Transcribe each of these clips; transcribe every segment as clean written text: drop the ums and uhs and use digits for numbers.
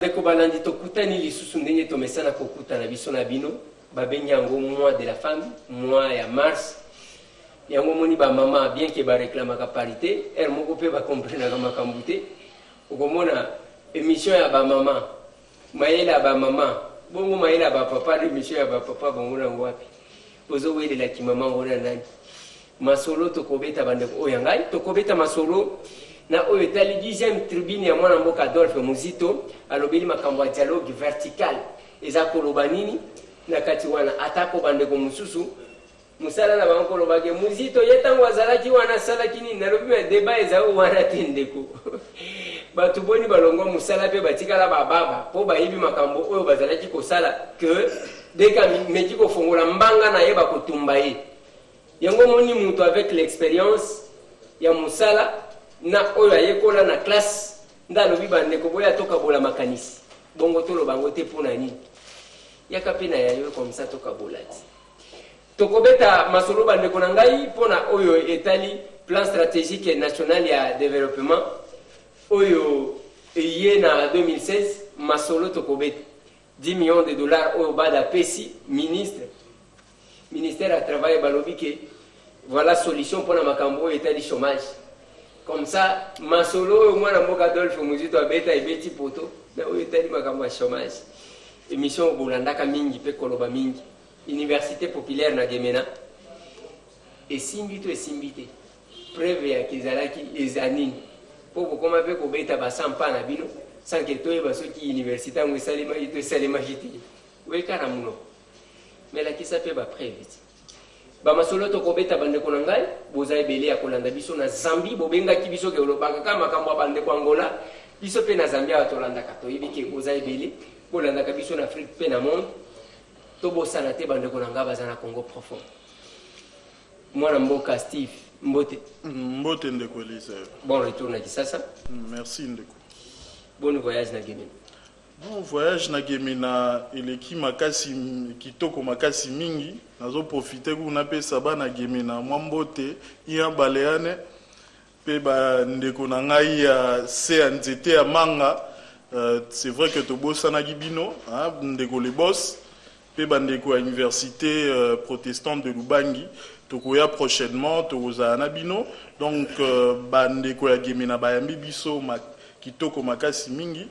Deko balandi tokutani lisusu ndenge tomesana kokutana biso na bino babengi yango mois de la femme mois ya mars yango moni ba mama bien que ba réclamaka parité elle moko pe ba comprendre makambo te okomona émission ya ba mama mayela ba mama bongo mayela ba papa émission ya ba papa bongo na wapi ozo welela ki mama ngona nani masolo tokobeta bandeko oyangai tokobeta masolo na oyo etali 10e tribune ya mwana mboka Adolphe Muzito alobeli makambo ya dialogue vertical eza koloba nini na kati wana atako bandeko mususu musala na bango kolobake Muzito yetango azalaki wana salaki nini nalobi ya débat eza wana tendeko batu boni balongwa musala pe batikala bababa po bayibi makambo oyo bazalaki kosala que deka meki kofongola mbanga na ye bakotumba ye yango moni mutu avec l'expérience ya musala na oyo ayekola na classe ndalobi bandeko boya toka bola makanisi bongo tolo bango te pona nini yaka pe na yayo comme ça toka bola ti tokobeta masolo bandeko na ngai pona oyo etali plan stratégique national ya développement oyo eye na 2016 masolo tokobeta 10 millions de dollars oyo bada pesi ministère à travail balobi ke voilà solution pona makambo oyo etali chômage. Comme ça, masolo moi na mboka Adolphe Muzito abeta ebeti poto na oyo etali makambo ya chômage. Émission bolandaka mingi pe koloba mingi. Université populaire na Gemena. Esimbi te. Preuve ya kizalaki ezanini. Po bokoma pe kobeta basampa na bino sans que toyeba soki université ngo esalema ito esalema jiti. Weka na muno. Mais la kisa pe ba preuve. Ba masolo to kobeta bandeko na ngai boza ebele ya kolanda biso na Zambie bobenga ki biso ke olobaka kama makambo bandeko Angola biso pe na Zambie atolanda ka to yibike boza ebele bolanda ka biso na Afrique pe na monde to bosana te bandeko na ngai bazana Congo profond mwana mboka Steve Mbote ndeko Elise. Bon retour na Kisasa. Merci ndeko. Bon voyage na Gemena. Bon voyage na Gemena eleki makasi kitoko makasi mingi nazo profiter kuna pesa bana Gemena mwambote iya baleane pe ba ndeko na ngai ya se nzete ya manga c'est vrai que tobosana gibino ndeko le boss pe ba ndeko ya université protestante de Lubangi tokoya prochainement toza na bino donc ba ndeko ya Gemena ba yambi biso kitoko makasi mingi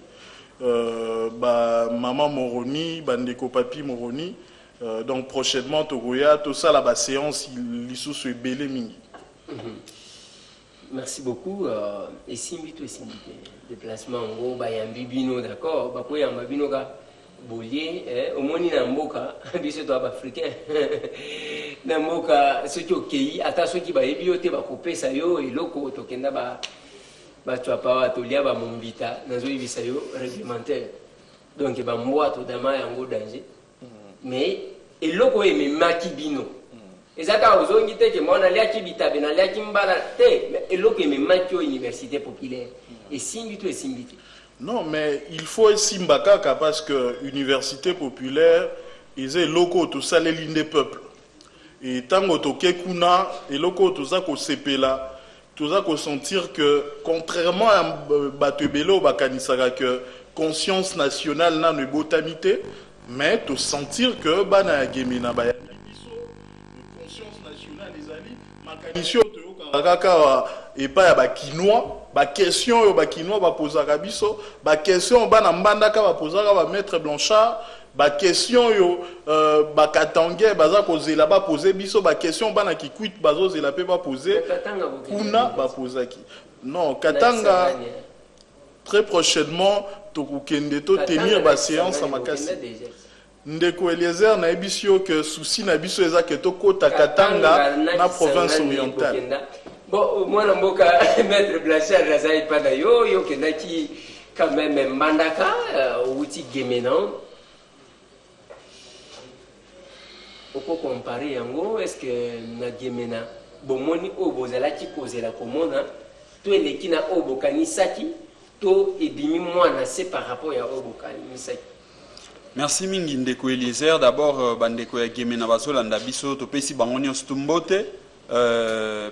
ba maman Moroni bandeko papi Moroni donc prochainement tokoya to ça la séance lisusu ebele mingi. Merci beaucoup et simbi déplacement ngo ba yambi bino d'accord ba ko yamba bino ka bolie omoni na mboka biso to ba africain na mboka soki okei ata soki ba yebi yote ba kopesa yo eloko tokenda ba tu as pas atolia ba mombita nazo ibisa yo réglementaire donc ba mboa to dama yango danger mais eloko eme maki bino ezaka ozongi te ke mona liaki bitabe na liaki mbala te mais eloko eme maki au université populaire et simbi non mais il faut simbaka parce que université populaire ils est loko to saleli des peuples et tango to kekuna eloko to za ko sepela tout ça qu'on sentir que contrairement à Batebelo bakanisaka que conscience nationale n'a ne botamité mais to sentir que bana Gemena ba conscience nationale les amis makanisio to kaka et pas ba kinois ba question yo ba kinois ba posaka biso ba question bana mbandaka ba posaka ba maître Blanchard ba question yo ba katangé baza kozela ba poser biso ba question bana ki quit bazo zela pe ba poser kuna ba posaki non katanga très prochainement tokukende to tenir ba séance à makasi ndeko Eliezer na ebisio que souci na biso eza ke to kota katanga na province orientale bon moi na mboka maître Blanchard razai pada yo kendaki quand même mandaka outi Gemena. Pourquoi comparer yango est-ce que na Gemena bomoni obozalaki kozela komona to eleki na obokanisaki to ebimi mwana c'est par rapport ya obokanisaki. Merci mingi ndeko Eliezer d'abord bandeko ya Gemena bazolanda biso to pesi bango nyonso tumbote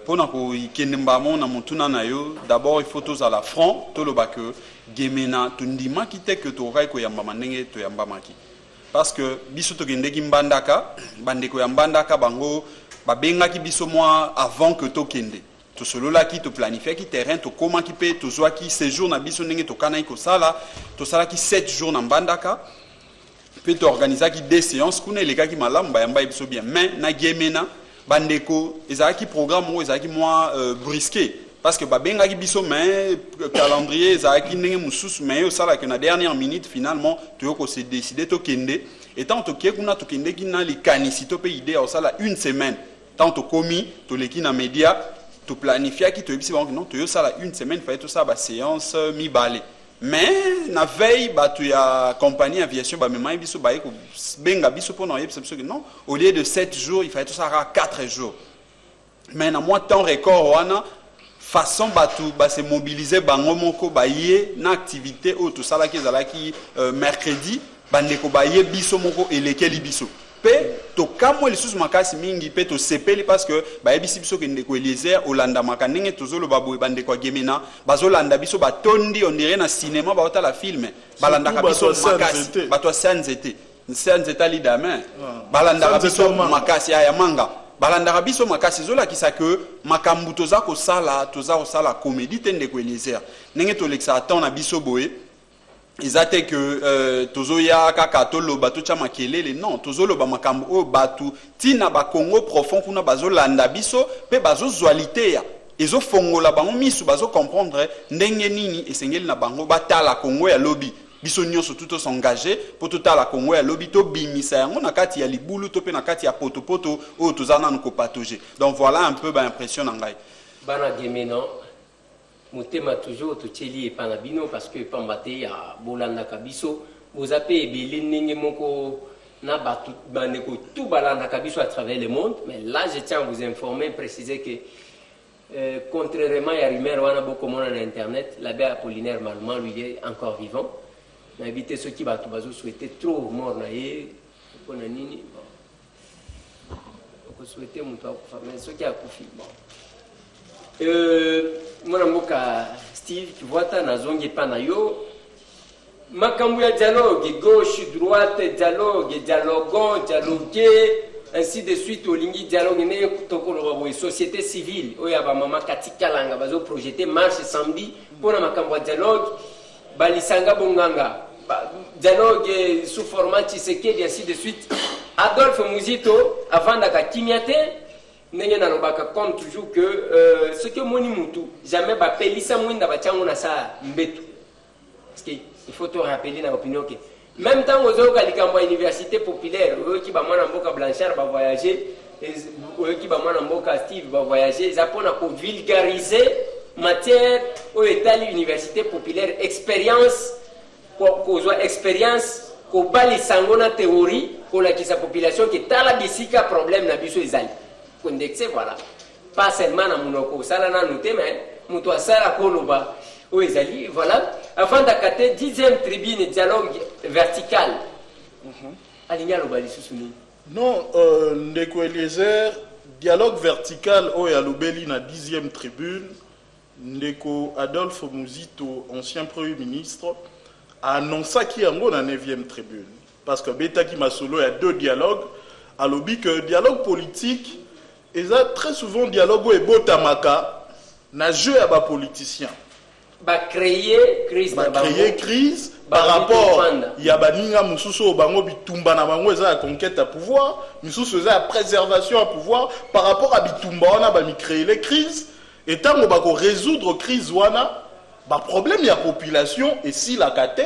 pona ko ikende mbamo na mutuna na yo d'abord il faut tous à la franc to lobaka gemena tundima kite que tokai ko yamba manenge to yamba maki parce que biso to gende ki mbandaka bande ko yambandaka bango babenga ki biso moi avant que to kende to solo la ki to planifier ki terrain to comment ki pe to zwa ki séjour na biso ndenge to kana ko sala to sala ki 7 jours na mbandaka peut organiser qui des séances qu'on est les gars qui malam ba yamba biso bien mais na gemena bandeko ezaki programme ou ezaki moi brisqué parce que babenga ki biso mais calendrier ezaki ndenge mususu mais au sala que na dernière minute finalement to ko se décider to kende et tant to kuna to kende ki na li kanisi to pe idée au sala une semaine tant to komi to leki na média to planifier ki to bisi ba non to yo sala une semaine fallait tout ça ba séance mi balé mais na veille batu ya compagnie aviation ba mema biso ba ko benga biso pour non non au lieu de 7 jours il fallait tout ça à 4 jours mais na moi temps record wana façon batu ba se mobiliser bango moko ba yé na activité au tout ça là qui zalaki mercredi bandeko ba yé biso moko elekeli biso pe to kamo lisusu makasi mingi pe to sepeli parce que ba yebisi biso ke ndeko Eliezer olanda makanenge tozolo baboye bandeko gemena bazolanda biso batondi on dirait na cinéma ba otala film balanda biso makasi bato sanzete sanzeta lidame balanda biso makasi ya manga balanda biso makasi zola kisa que makambu toza ko sala comédie ndeko Eliezer ndenge to lexa attend na biso boye izate que tozoya kaka toloba to cha makelele non tozoloba makambo o batu tina ba Congo profond kuna bazolanda biso pe bazozwalite ya ezo fongola bango misu bazo comprendre ndenge nini esengeli na bango batala Congo ya lobby biso nyonso tout s'engager pour tout la Congo ya lobby to bimisa yango na kati ya libulu to pe na kati ya poto o tozana nko patoger donc voilà un peu ba impression ngai bana gemena motema toujours to tcheli panabino parce que pambate ya bolanda kabiso vous appelez belinenge moko na batu bandeko tout balanda kabiso à travers le monde mais là je tiens à vous informer préciser que contrairement à rumeur wana beaucoup monde sur internet l'abbé Apollinaire Malman lui est encore vivant mais éviter ceux qui batu bazo souhaiter trop mort na ye pona nini ko souhaiter mutu akufa mais ceux qui akufi bon mwana mboka Steve tu vois ta nazongi pana yo makambu ya dialogue gauche droite dialoguant dialoguer ainsi de suite olingi dialogue ne tokolo ba société civile oya ba mama katika langa bazo projeter marche samedi pona makambu ya dialogue balisanga bonganga dialogue sous format Tshisekedi ainsi de suite Adolphe Muzito avant d'akakimiate ndenge na lobaka comme toujours que ce que moni mutu jamais ba pelisa mwinda ba chango na sa mbetu parce que il faut te rappeler na opinion que même temps aux kalikambo université populaire qui ba mwana mboka Blanchard ba voyager qui ba mwana mboka Steve ba voyager za pona ko vulgariser matière au état université populaire expérience ko zo expérience ko bali sangona théorie ko la kisa population qui tala bisika problème na biso ezali voilà pas seulement na munoko sala na noté mais muto sala koloba o ezali voilà avant d'akate 10e tribune dialogue vertical alinya lo bali susuni non ndeko Eliezer dialogue vertical o ya lobeli na 10e tribune ndeko Adolphe Muzito ancien premier ministre a annoncé qu'il y a yango na 9e tribune parce que betaki masolo ya deux dialogues a lobi que dialogue politique et ça très souvent dialogue et botamaka na jeu à bas politiciens ba créer crise par rapport il y a baninga mususu bango bitumba na bango eza conquête à pouvoir mususu eza préservation à pouvoir par rapport à bitumba on a ba mi créer les crises et tant on va résoudre crise wana ba problème il y a population et si la kate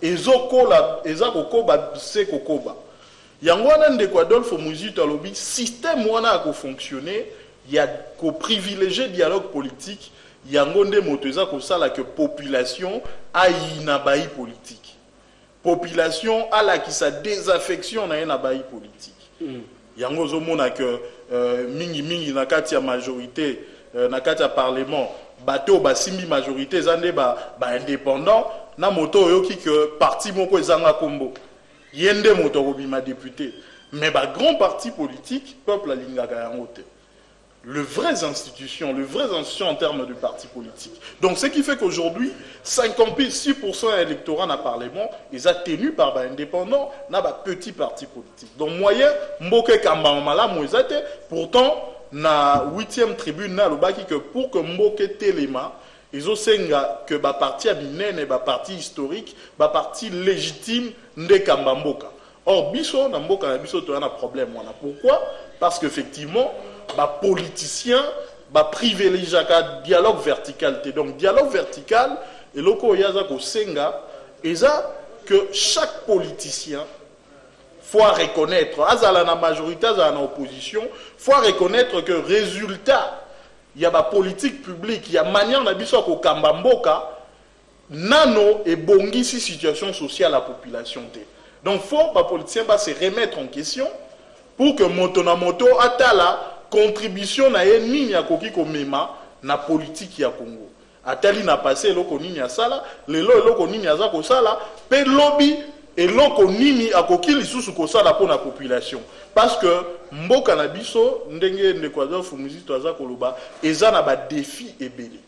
ezokola ezako ba se kokoba yango wana ndeko Adolphe Muzito alobi système wana ko fonctionner il y a ko privilégier dialogue politique yango nde moto eza ko sala que population aina bayi politique population ala ki sa désaffection na bayi politique yango zo mona que mingi na kati ya majorité na kati ya parlement bato basimbi majorité zande ba indépendant na moto yoki que parti moko ezanga kombo yende moto kobima député mais ba grand parti politique peuple alingaka yango te les vraies institutions en termes de partis politiques. Donc ce qui fait qu'aujourd'hui, 56% de l'électorat dans le Parlement, ils sont tenus par les indépendants, dans les petits partis politiques. Donc moyen, Mboke Kambamala, pourtant, na 8e tribune, que pour que Mboke Telema, ils ont que ba parti abinene, ba parti historique, ba parti légitime de Kambamboka. Or, biso na Mboka na biso to un problème. Pourquoi? Parce qu'effectivement, ba politicien ba privilégie un dialogue vertical. Donc dialogue vertical et loko yaza ko senga eza que chaque politicien faut reconnaître, azala na majorité, azala na opposition, faut reconnaître que résultat il y a la politique publique, il y a manière d'abisso ko kambamboka nano et bongisi situation sociale à la population. Donc faut les politiciens se remettre en question pour que moto atala contribution na ye nini ya koki komema na politique ya Congo. Atali na passé loko nini ya sala, lelo loko nini ya za ko sala, pe lobby et loko nini akoki lisusu ko sala pour la population. Parce que mboka na biso ndenge ndekwaza fumuzi toza koloba eza na ba défi ebele.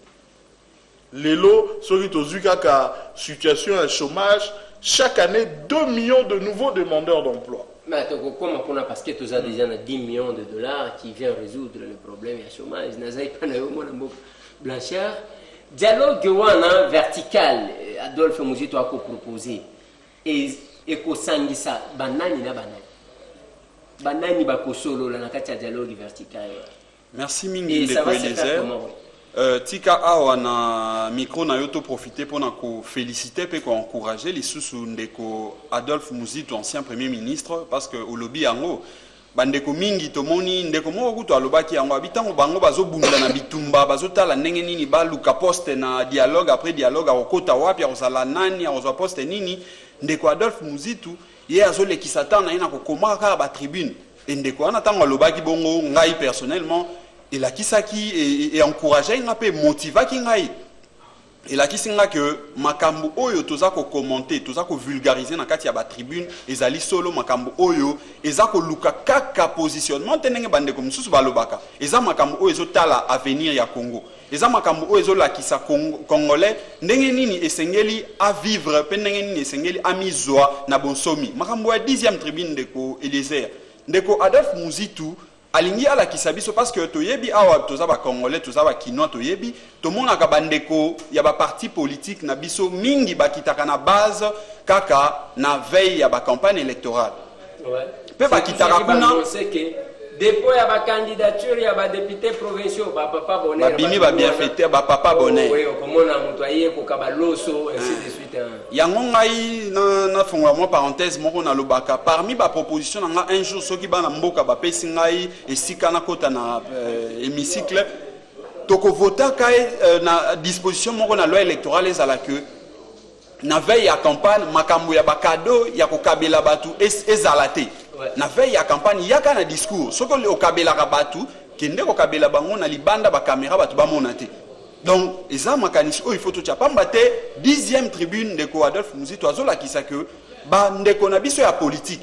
Lelo soki tozuka ka situation de chômage, chaque année 2 millions de nouveaux demandeurs d'emploi. Mais comment on a parce que tu as déjà 10 millions de dollars qui viennent résoudre le problème du chômage. Blanchard, dialogue vertical, Adolphe Mouzito a proposé. Et ko sangisa banani na banani. Banani bako solo la nakati dialogue vertical. Merci mingi de Eliezer. Tika awa na micro na yoto profiter pour ko féliciter pe ko encourager les sous ndeko Adolphe Mouzito, ancien premier ministre, parce que au lobby yango bandeko mingi tomoni ndeko moko kuto alobaki yango abitango bango bazobundela na bitumba bazotala ndenge nini baluka poste na dialogue après dialogue akokota wapi akozala nani akozwa poste nini. Ndeko Adolphe Mouzito ye azolekisa tana ina kokoma kaka ba tribune et ndeko ana tango alobaki bongo ngai personnellement il a kisaki et encouragé nga pe motivaki ngai il a kisinga que makambo oyo toza ko commenter toza ko vulgariser na kati ya ba tribune ezali solo makambo oyo eza ko luka kaka positionnement tenenge bandeko mususu balobaka eza makambo oyo ezotala avenir ya Congo eza makambo oyo ezolakisa congolais ndenge nini esengeli a vivre pe ndenge nini esengeli a mizwa na bonsomi makambo ya 10e tribune ndeko Eliezer ndeko Adolphe Mouzito alingi ala kisabiso parce que toyebi awa toza ba congolais toza ba kinois toyebi tomona ka bandeko ya ba parti politique na biso mingi bakitaka na base kaka na veille ya ba campagne électorale. Ouais. Pe bakitaka kuna dépôt ya ba candidature ya ba député provinciaux ba papa bonheur ba bini ba bienfaiteur ba papa bonheur. Oui, komona mutu aye ko kabaloso ainsi de suite. Yango ngai na fongola mo parenthèse moko na lobaka parmi ba proposition nga un jour soki bana mboka ba pesi ngai esika na kota na hémicycle toko vota kai na disposition moko na loi électorale ezala que na veille ya campagne makambo ya ba cadeau ya ko kabela batu ezala te. Na veille ya campagne yaka na discours soko le okabela ka batu kende ko kabela bango na libanda ba caméra batu ba monate. Donc eza makanisi o il faut to pamba te 10e tribune de ko Adolphe Mouzito azola kisa que ba ndeko na biso ya politique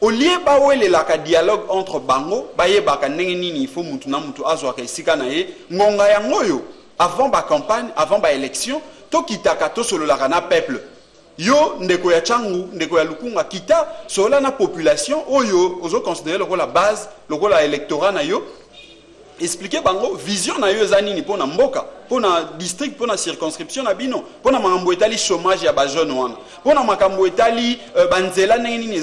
au lieu ba welela ka dialogue entre bango ba ye ba ka ndenge nini il faut mutu na mutu azwa ka isika na ye ngonga ya ngoyo avant ba campagne avant ba élection to kitaka to solo la na peuple yo ndeko ya changu ndeko ya lukunga kita sola na population oyo ozo considérer le la base le la électorat na yo expliquer bango vision na yo zanini pona mboka pona district pona circonscription na bino pona makambo etali chômage ya ba jeune wana pona makambo etali banzela ndenge nini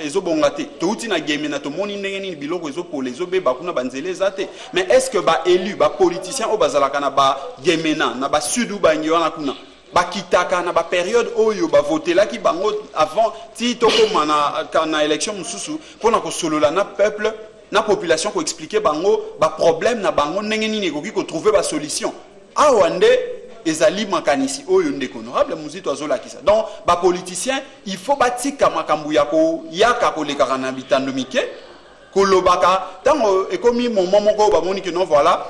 ezobonga te touti na game na tomoni ndenge nini biloko ezopola ezobeba kuna banzela ezate mais est-ce que ba élu ba politicien o bazalaka na ba game na ba sudu bangi wana kuna bakitaka na ba période oyo ba votelaki bango avant ti tokoma na élection mususu pona ko solola na peuple na population ko expliquer bango ba problème na bango ndenge nini ko trouver ba solution awande ezali makanisi oyo ndeko honorable Mouzito azolakisa donc ba politicien il faut batika makambu yako yaka ko lekaka na bitando mike ko lobaka tango ekomi moment moko ba moni que non voilà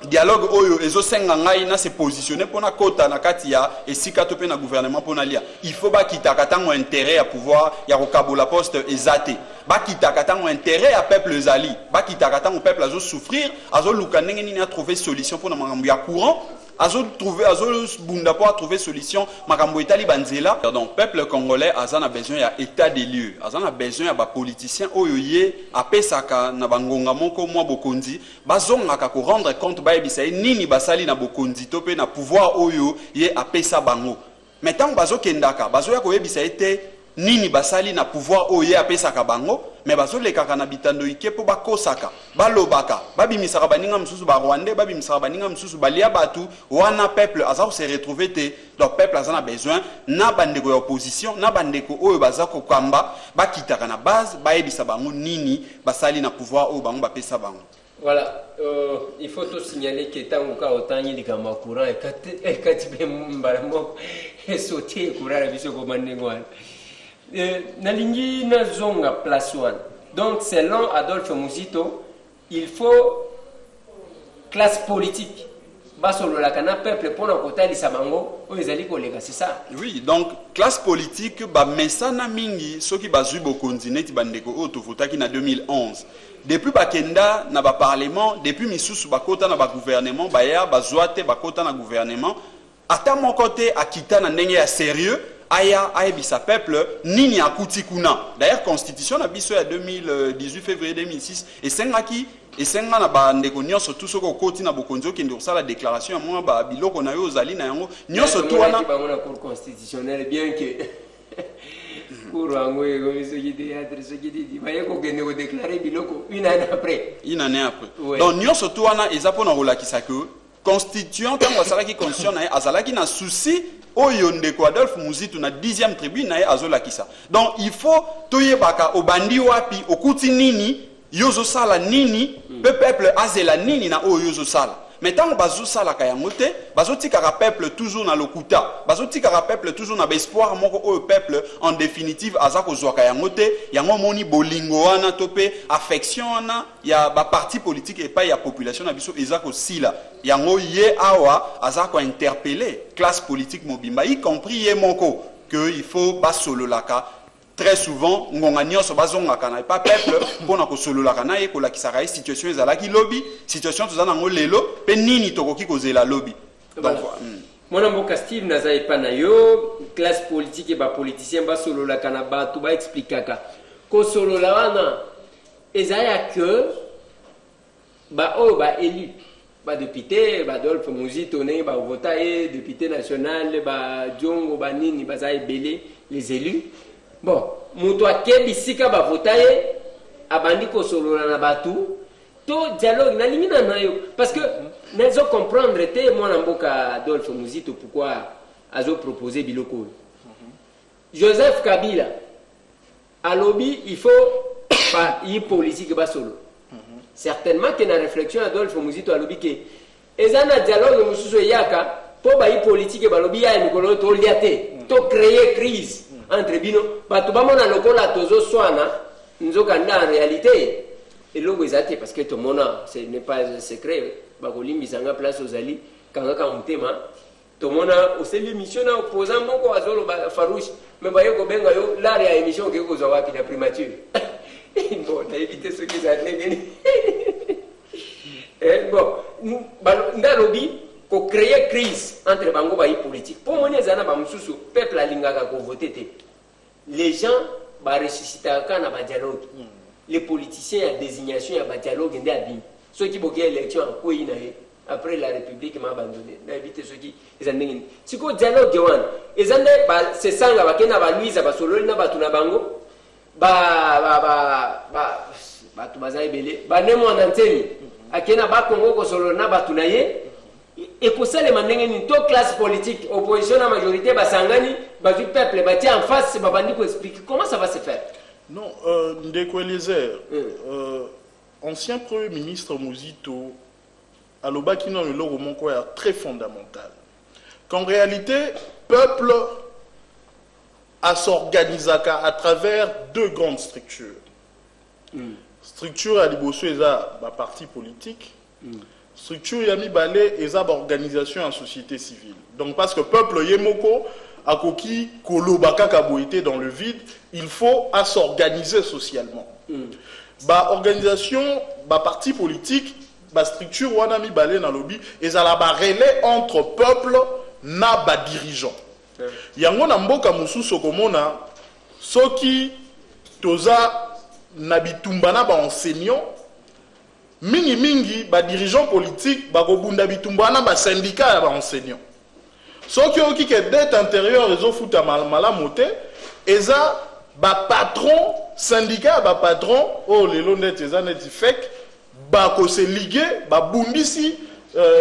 dialogue oyo ezosenga ngai na se positionner pour na kota na kati ya esika to pe na gouvernement pour na lia il faut ba kitaka tango intérêt à pouvoir ya kokabola poste ezate ba kitaka tango intérêt à peuple ezali ba kitaka tango peuple azo souffrir azo luka ndenge nini a trouver solution pour na makambo ya courant azo bunda pour trouver solution makambo etali banzela. Donc peuple congolais azana besoin ya état des lieux, azana besoin ya ba politiciens oyo ye apesaka na bangonga moko mwa bokonzi bazongaka ko rendre compte ba ebisa nini basali na bokonzi to pe na pouvoir oyo ye apesa bango. Maintenant bazo kendaka bazo ya ko ebisa ete nini basali na pouvoir oyo apesaka bango mais bazo lekaka na bitando ike po bakosaka balobaka babimisaka baninga msusu ba Rwandais babimisaka baninga msusu balia batu wana peuple aza se retrouver te. Donc peuple azana besoin na bandeko ya opposition na bandeko oyo baza ko kamba bakitaka na base bayebisa bango nini basali na pouvoir oyo bango bapesa bango. Voilà, il faut tout signaler que tant que autant il y a un courant et quand tu peux m'embarquer et sauter le courant, il faut commander quoi. Nalingi na zonga place one. Donc selon Adolphe Muzito, il faut classe politique. Basolo la kana peuple pour na kota li sabango o ezali kolega, c'est ça. Oui, donc classe politique ba mesana mingi soki bazui bokonzi ti bandeko o to votaki na 2011. Depuis bakenda na ba parlement, depuis misusu bakota na ba gouvernement, baya bazwate bakota na gouvernement, ata mon côté akita na ndenge ya sérieux. Aya aebisa peuple nini akuti kuna. D'ailleurs constitution na biso ya 2018 février 2006 et senga na bandeko nyonso tout soko koti na bokonzi okende kosala déclaration ya mwa ba biloko na yo ozali na yango nyonso to wana bango cour constitutionnelle bien que pour wango ego bisoki théâtre soki di baye ko kende ko déclarer biloko une année après. Ouais. Donc nyonso to wana eza pona kolakisa que constituant tant asalaki constitution na azalaki na souci oyo ndeko Adolphe Muzito na 10e tribune na azolakisa. Donc il faut toyebaka obandi wapi okuti nini yozo sala nini peuple azela nini na oyo yozo sala. Mais tant bazo sala ka yango te bazotikaka peuple toujours na lokuta bazotikaka peuple toujours na espoir moko oyo peuple en définitive azako zwaka yango te yango moni bolingo wana tope affection wana ya ba parti politique et pas ya population na biso ezako sila yango ye awa azako interpeller classe politique mobimba y compris ye moko que il faut basololaka. Très souvent, ngonga nyonso bazongaka na pas peuple pona ko sololaka na ye ko lakisaka situation ezalaki lobby situation tozana ngo lelo pe nini tokoki kozela lobby. Donc mona mboka Steve naza epa na yo classe politique et ba politicien ba sololaka na batu ba expliquaka ko solola wana ezaya que ba o ba élu ba député ba Adolphe Muzito ne ba votaye député national ba Djongo ba nini ba za ebele les élus. Bon, mutu akebi sika ba votaye abandi ko solola na batu to dialogue na lingina na yo parce que nezo comprendre te mwana mboka Adolphe Muzito pourquoi azo proposer biloko. Joseph Kabila alobi il faut pas y politique ba solo. Certainement que na réflexion Adolphe Muzito alobi ke ezana dialogue mususu yaka po ba y politique ba lobi ya mikolo to liate to créer crise entre bino batu bamona lokola tozo swana nzoka na en réalité et logo ezate parce que tout le monde ce n'est pas un secret bakolimbi sanga place ozali kanga ka mutema tout le monde aussi l'émission na opposant moko azolo ba farouche mais baye ko benga yo la ya émission ke ko zawa ki na primature bon na éviter ce qui s'attendait bien bon ndalobi ko créer crise entre bango ba politique pour moni ezana ba mususu peuple alingaka ko voter te les gens ba ressusciter kana ba dialogue les politiciens à désignation ya ba dialogue ndé abi ceux qui boké élection ko ina après la république m'a abandonné na éviter ceux qui ezandengini siko dialogue wana ezande ba se sanga ba kena ba Louise ba sololi na batu na bango ba tu bazai belé ba nemo anteni akena ba Congo ko sololi na batu na ye. Et pour ça, les mandengeni, toute classe politique, opposition à majorité, basangani, basu peuple, bati en face, babandi ko explique comment ça va se faire. Non, Ndeko Eliezer, ancien premier ministre Muzito, à l'Obakino, le logo monko est très fondamental. Qu'en réalité, peuple a s'organisé à travers deux grandes structures. Structure à l'Ibosso, c'est un parti politique. structure yami balé et ça organisation en société civile. Donc parce que peuple yemoko a koki kolobaka kaboité dans le vide, il faut à s'organiser socialement. Ba organisation, ba parti politique, ba structure wana mi balé na lobby et ça la ba relais entre peuple na ba dirigeant. Yango na mboka mususu komona soki toza na bitumba na ba enseignant mingi ba dirigeant politique ba kobunda bitumba na ba syndicat ba enseignant. Soki oki ke dette intérieure ezo futa malamu te eza ba patron syndicat ba patron oh lelo net eza net fake ba ko se liguer ba bundisi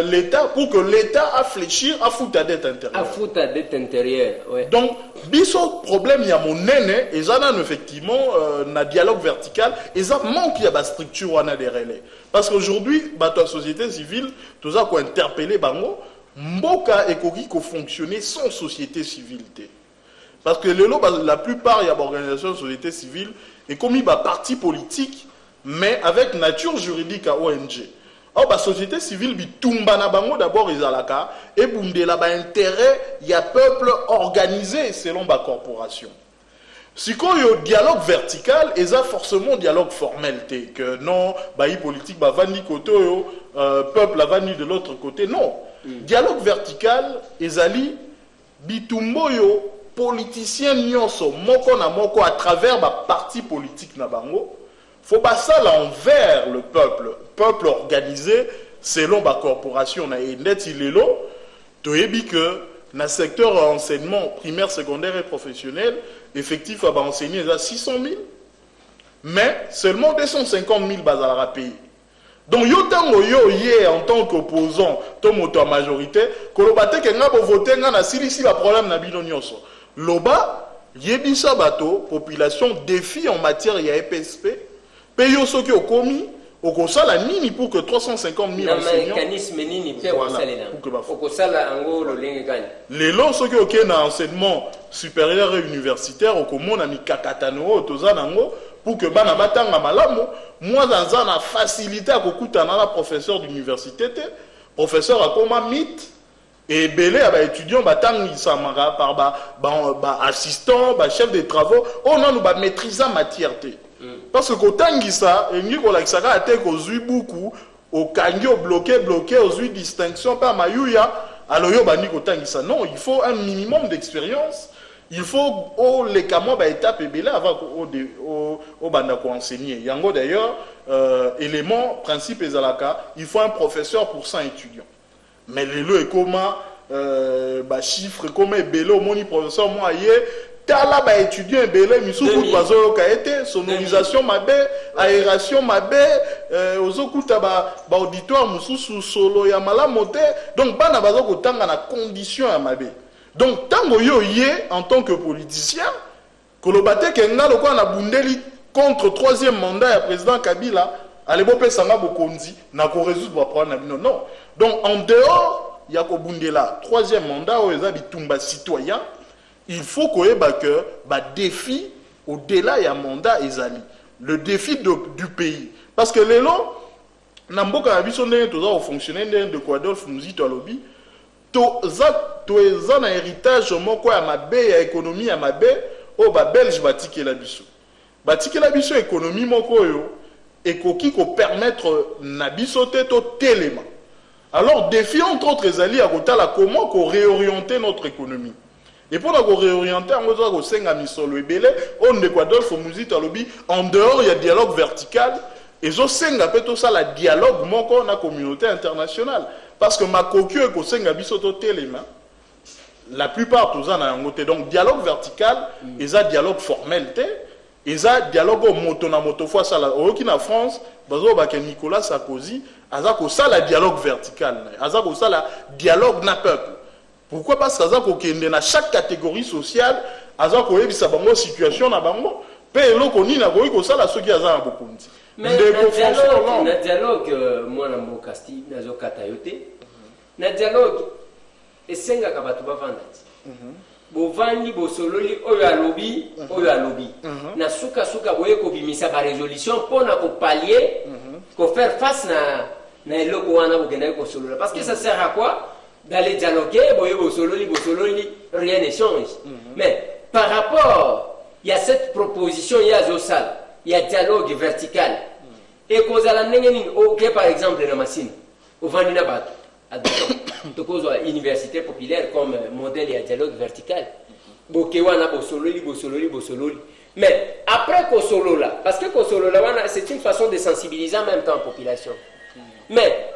l'État pour que l'État a fléchir à foutre à dette intérieure. À foutre à dette intérieure, ouais. Donc, biso problème y a mon nene et ça effectivement na dialogue vertical et ça manque y a ba structure wana des relais. Parce qu'aujourd'hui, bah ta société civile, tout ça quoi interpeller bango, mboka ekoki ko fonctionner sans société civile. Parce que la plupart y a organisation de société civile et comme il ba parti politique mais avec nature juridique à ONG. Oh, la société civile, d'abord, ils ont et bundela ba intérêt, il y a peuple organisé selon la corporation. Si quand il y a dialogue vertical, il y a forcément dialogue formel. Que non, baï politique, bah, vani côté, peuple a vani de l'autre côté. Non. Dialogue vertical, ils ali bitumbo yo, politicien nyonso, moko na moko à travers ba parti politique na bango. Faut pas ça envers le peuple organisé selon la corporation et net il est là to yebi que dans le secteur enseignement primaire, secondaire et professionnel effectif à enseigner à 600 000 mais seulement 250 000 bas à la pays. Donc yo tango yo yé en tant qu'opposant to moto majorité kolobate ke nga bo voter nga na silisi ba problème na bino nyonso loba yebisa bato population défi en matière ya EPSP. Payo soki okomi okosala nini pour que 350 000 enseignants mécanisme nini pe okosala ngo lolenge kani lelo soki oké na enseignement supérieur et universitaire okomona mikakatano toza nango pour que bana batanga malamu moi dans na facilité akokutana na professeur d'université professeur akoma mythe et belé à étudiants batangi samara par ba assistant ba chef de travaux on a nous ba maîtriser matière té. Parce que quand ça, il y a beaucoup au kanyo bloqué, aux distinction par Mayuya, alors non, il faut un minimum d'expérience. Il faut les camons étape et avant au bandako enseigner. Yango d'ailleurs, élément, principe ezalaka, il faut un professeur pour 100 étudiants. Mais les lots et comment, chiffre, comment belé au moni professeur moi tala ba étudiant belé misuku bazo ka été sonorisation mabe aération mabe ozokuta ba auditoire mususu solo ya malamote donc bana bazo ko tanga na condition ya mabe donc tango yo yé en tant que politicien kolobate ke nga lokwa na bundeli contre troisième mandat ya président Kabila alebo pesanga bokonzi na ko résoudre problème non non donc en dehors ya ko bundela troisième mandat o eza bitumba citoyen. Il faut qu'on ait que défi au-delà il y a mandat ezali le défi du pays parce que les lots namboka abisonné tout ça fonctionner de Kwadolf nous dit lobby to za na héritage moko ya mabe ya économie ya mabe o ba belge batike la biso économie moko yo ekoki ko permettre na biso te to telema alors défi entre autres ezali à kotala comment ko réorienter notre économie. Et pour la réorienter, on va au Senga Misolo et Belé, on Equador, faut nous dire en dehors, il y a dialogue vertical, et zo Senga peut tout ça, la dialogue, mon corps, la communauté internationale. Parce que ma coquille est au Senga Bisoto Téléma, la plupart, tout ça, n'a un donc dialogue vertical, et ça, dialogue formel, et ça, dialogue au moto na moto fois ça, au qui na France, bazo ba Nicolas Sarkozy, azako ça, la dialogue vertical, azako ça, la dialogue na peuple. Pourquoi? Parce que dans chaque catégorie sociale, il y a une situation na bango, pe eloko ni na boyi ko sala soki aza na bokonzi. Mais le dialogue moi na mbokasti na zo katayote. Na dialogue esenga ka batu bavanda. Bovandi bosololi oyo alobi, na suka boye ko bimisa ba résolution pour na ko pallier, ko faire face na eloko wana bokenda kosolola parce que ça sert à quoi d'aller dialoguer boye bosololi rien ne change. Mais par rapport il y a cette proposition il y a zosal il y a dialogue vertical et kozala ndenge OK par exemple na masine ovandi na bato donc université populaire comme modèle et dialogue vertical bokewana bosololi mais après kosolola parce que kosolola c'est une façon de sensibiliser en même temps la population mais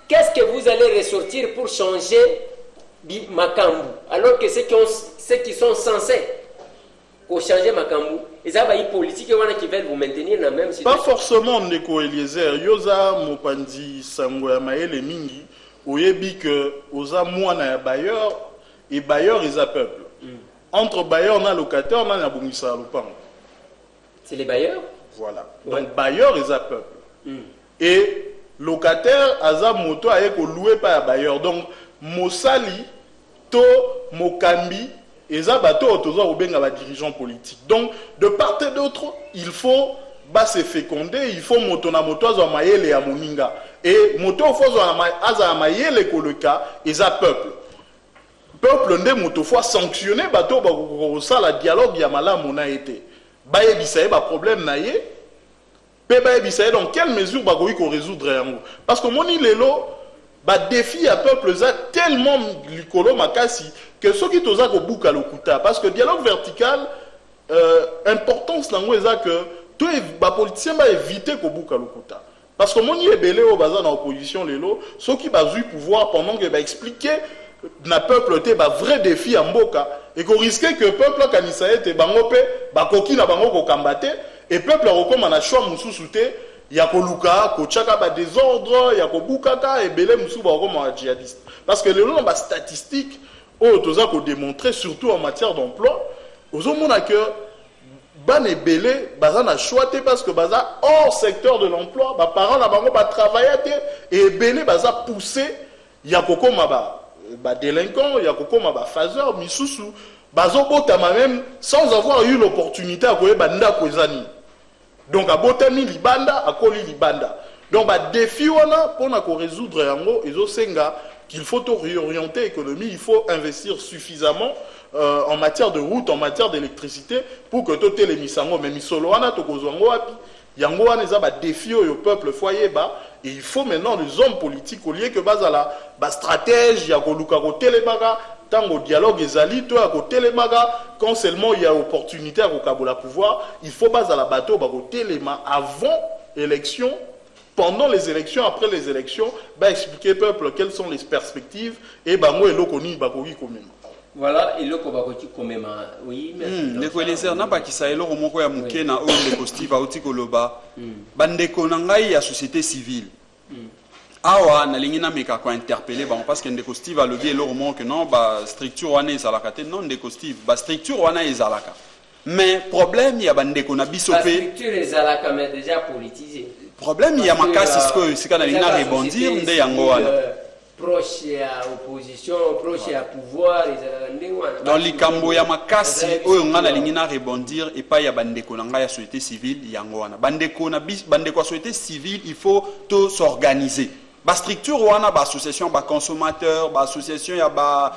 qu'est-ce que vous allez ressortir pour changer makambu alors que ceux qui sont censés pour changer makambu et ça va y politique qui veulent vous maintenir dans la même situation. Pas forcément Ndeko Eliezer yoza mopandi sango ya maele mingi oyebi que oza mwana ya bailleur et bailleur is a peuple. Entre bailleur na locataire na na bongisa lopango. C'est les bailleurs. Voilà. Donc bailleur is a peuple. Et locataire aza moto aye ko louer pa ya bailleur. Donc mosali to mokambi eza bato toza obenga ba dirigeants politiques. Donc de part et d'autre, il faut se féconder, il faut moto na moto aza mayele ya moninga. Et moto fozo aza mayele ko le cas eza peuple. Peuple nde moto fois sanctionné bato ba ko la dialogue ya malamu na été. Baye bisaye ba problème na ye. Pe baye bisaye dans quelle mesure ba ko résoudre yango. Parce que moni lelo ba défi à peuple za tellement likolo makasi que ceux qui toza ko buka lokuta parce que dialogue vertical importance nango eza que tout ba politicien ba éviter ko buka lokuta parce que moni ebele o baza na opposition lelo ceux qui bazui pouvoir pendant que ba expliquer na peuple te ba vrai défi à mboka et qu'on risquait que peuple kanisa ete bango pe ba koki na bango ko kambate et peuple rekoma na choix mususu te ya koluka ko chaka ba désordre ya ko bukaka et belé musu ba rekoma djihadiste parce que lelo ba statistique o toza ko démontrer surtout en matière d'emploi ozomona que ban et belé baza na choix te parce que baza hors secteur de l'emploi ba parents na bango ba travailler te et belé baza poussé ya kokoma ba délinquant ya kokoma ba phaseur misusu bazobotama même sans avoir eu l'opportunité à koyeba ndako ezani donc abotami libanda akoli libanda donc ba défi wana pona ko résoudre yango ezosenga qu'il faut réorienter l'économie, il faut investir suffisamment en matière de route, en matière d'électricité pour que tout les misango mais misolo wana to kozwango api yango wana eza ba défi au peuple foyer ba et il faut maintenant les hommes politiques au lieu que bazala ba stratège ya koluka ko telemaka tango dialogue ezali to ya ko telemaka quand seulement il y a opportunité à kokabola pouvoir il faut bazala bateau ba ko telema avant élection. Pendant les élections, après les élections, bah expliquer au peuple quelles sont les perspectives et bah moi eloko ni bakoki komema. Voilà, eloko bakoki komema. Oui, merci. Ndeko Eliezer na ba kisa eloko moko ya muke na o ndeko Steve auti koloba. Bandeko na ngai ya société civile. Awa na lingi na meka ko interpeller ba parce que ndeko Steve a levé eloko moko que non ba structure wana ezalaka te non ndeko Steve ba structure wana ezalaka. Mais problème ya bandeko na biso pe. La structure ezalaka mais déjà politisée. Problème il y a makasi sika na linga rebondir nde yango wana proche à opposition proche à pouvoir dans likambo ya makasi oyo nga na lingi na rebondir et pas ya bandeko na nga ya société civile yango wana bandeko na bandeko société civile il faut tout s'organiser ba structure wana ba association ba consommateurs ba association ya ba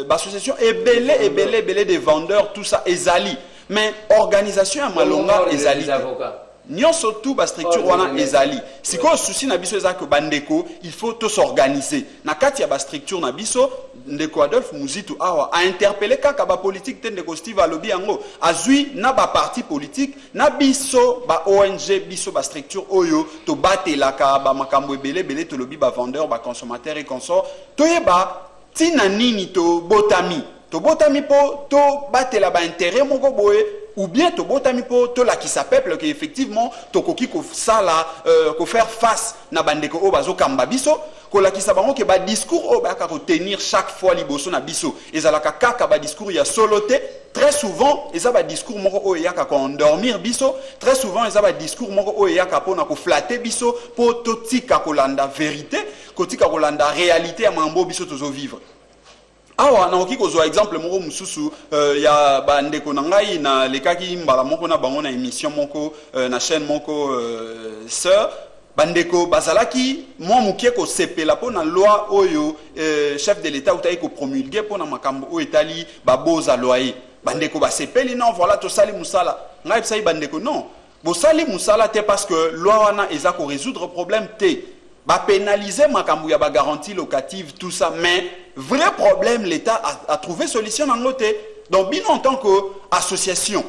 association ebele de vendeurs tout ça ezali mais organisation ya malonga ezali avocats nyonso tout ba structure wana ezali siko souci na biso ezaka bandeko il faut tous s'organiser na kati ya ba structure na biso ndeko Adolphe Muzitu awa a interpellé kaka ba politique te ndeko Steve alobi yango azui na ba parti politique na biso ba ONG biso ba structure oyo to batelaka ba makambo ebele to lobi ba vendeur ba consommateur et consort to yeba tina nini to botami po to batela ba intérêt moko boye ou bien to botami po to la qui s'appelle que effectivement to koki ko sala ko faire face na bandeko o bazo kamba biso ko la qui sabango ke ba discours o ba ka tenir chaque fois liboso na biso ezalaka kaka ba discours ya soloté très souvent eza ba discours moko o yaka ko endormir biso très souvent eza ba discours moko o yaka pona ko flatter biso po to tika ko landa vérité ko tika ko landa réalité ya mambo biso tozo vivre. Awa na oki kozwa exemple moko mususu ya bandeko na ngai na lekaki mbala moko na bango na émission moko na chaîne moko sœur bandeko bazalaki moi mukie ko sepela po na loi oyo chef de l'état utayi ko promulguer po na makambo o etali baboza loyer bandeko ba sepeli non voilà to sali musala ngai psai bandeko non bo sali musala te parce que loi wana eza ko résoudre problème te ba pénaliser makambo ya ba garantie locative tout ça mais vrai problème l'état a trouvé solution dans l'autre donc bien en tant que association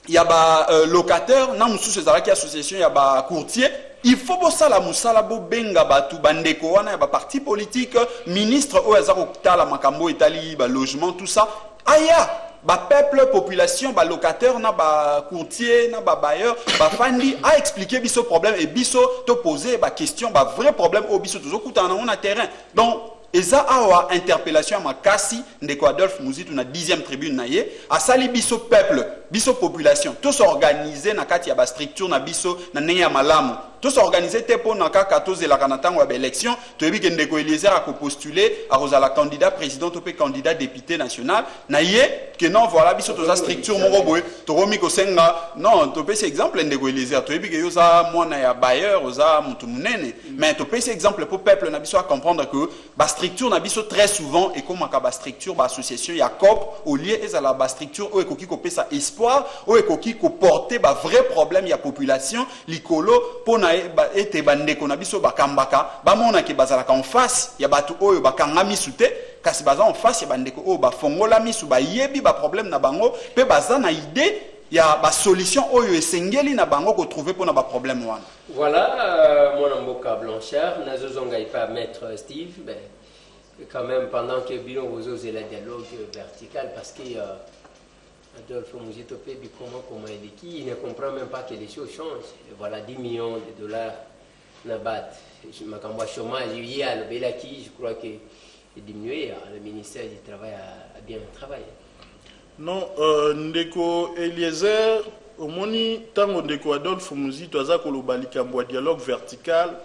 il y a ba locataire na mususu ezalaki association ya ba courtier il faut que ça la musala bo benga batu bandeko wana ya ba parti politique ministre o ezako tala makambo etali ba logement tout ça aya ba peuple population ba locataire na ba courtier na ba bailleur ba fandi a expliquer biso problème et biso te poser ba question ba vrai problème au biso toujours kutana on a terrain donc eza awa interpellation makasi ndeko Adolphe Muzitu na 10e tribune na ye asali biso peuple biso population tous organiser na kati ya ba structure na biso na ndenge ya malamu tous organiser te po na kaka tozelaka na ntango ya ba élection toyebi ke ndeko Eliezer ako postuler akozala candidat président to pe candidat député national na ye que non voilà biso toza structure moko boye tokomi kosenga non to pe exemple ndeko Eliezer toyebi ke yoza mwana ya bailleur oza mutu munene mais to pe exemple pour peuple na biso a comprendre que ba structure na biso très souvent et comme ba structure ba association ya COP au lieu ezala ba structure o ekoki ko pesa espoir o ekoki ko porter ba vrai problème ya population likolo pona ete bandeko na biso bakambaka bamona ke bazalaka en face ya batu oyo bakanga misu te kasi baza en face ya bandeko oyo bafongola misu bayebi ba problème na bango pe baza na idée ya ba solution oyo esengeli na bango ko trouver pona ba problème wana. Voilà mon amboka Blanchard nazozonga ipa maître Steve ben quand même pendant que Bilon Rosos est la dialogue vertical parce que Adolphe Muzitu comment il est qui il ne comprend même pas que les choses changent et voilà 10 millions de dollars nabat je m'accompagne chômage il y a le belaki je crois que est diminué le ministère du travail a bien travaillé non ndeko Eliezer omoni tango ndeko Adolphe Muzitu aza ko lobalika mbwa dialogue vertical